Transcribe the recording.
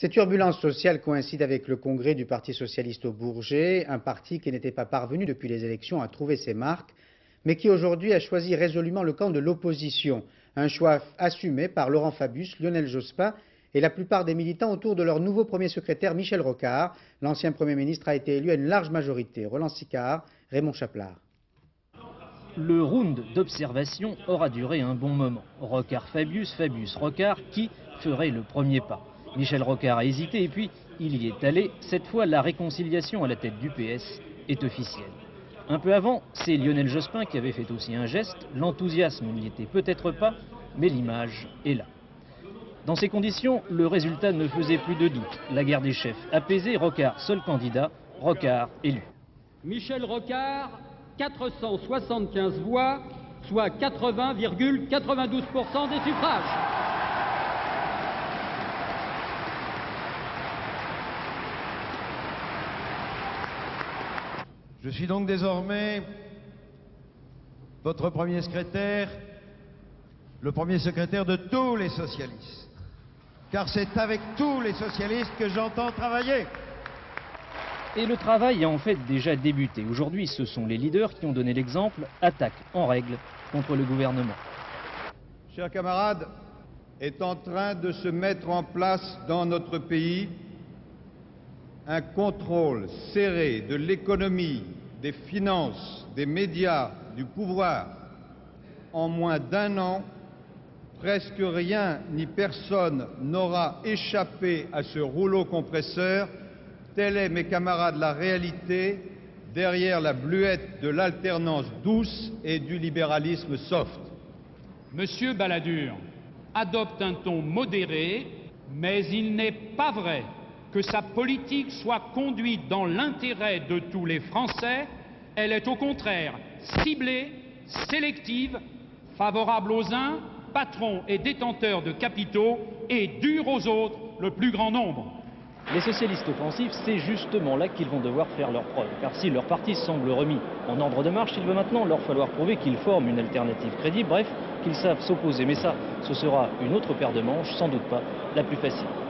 Ces turbulences sociales coïncident avec le congrès du Parti socialiste au Bourget, un parti qui n'était pas parvenu depuis les élections à trouver ses marques, mais qui aujourd'hui a choisi résolument le camp de l'opposition. Un choix assumé par Laurent Fabius, Lionel Jospin et la plupart des militants autour de leur nouveau premier secrétaire Michel Rocard. L'ancien Premier ministre a été élu à une large majorité. Roland Sicard, Raymond Chaplard. Le round d'observation aura duré un bon moment. Rocard-Fabius, Fabius-Rocard, qui ferait le premier pas? Michel Rocard a hésité et puis il y est allé. Cette fois, la réconciliation à la tête du PS est officielle. Un peu avant, c'est Lionel Jospin qui avait fait aussi un geste. L'enthousiasme n'y était peut-être pas, mais l'image est là. Dans ces conditions, le résultat ne faisait plus de doute. La guerre des chefs apaisée, Rocard seul candidat, Rocard élu. Michel Rocard, 475 voix, soit 80,92% des suffrages. Je suis donc désormais votre premier secrétaire, le premier secrétaire de tous les socialistes. Car c'est avec tous les socialistes que j'entends travailler. Et le travail a en fait déjà débuté. Aujourd'hui, ce sont les leaders qui ont donné l'exemple, attaque en règle contre le gouvernement. Chers camarades, est en train de se mettre en place dans notre pays un contrôle serré de l'économie, des finances, des médias, du pouvoir. En moins d'un an, presque rien ni personne n'aura échappé à ce rouleau compresseur. Telle est, mes camarades, la réalité derrière la bluette de l'alternance douce et du libéralisme soft. Monsieur Balladur adopte un ton modéré, mais il n'est pas vrai que sa politique soit conduite dans l'intérêt de tous les Français. Elle est au contraire ciblée, sélective, favorable aux uns, patrons et détenteurs de capitaux, et dure aux autres, le plus grand nombre. Les socialistes offensifs, c'est justement là qu'ils vont devoir faire leurs preuves. Car si leur parti semble remis en ordre de marche, il va maintenant leur falloir prouver qu'ils forment une alternative crédible, bref, qu'ils savent s'opposer. Mais ça, ce sera une autre paire de manches, sans doute pas la plus facile.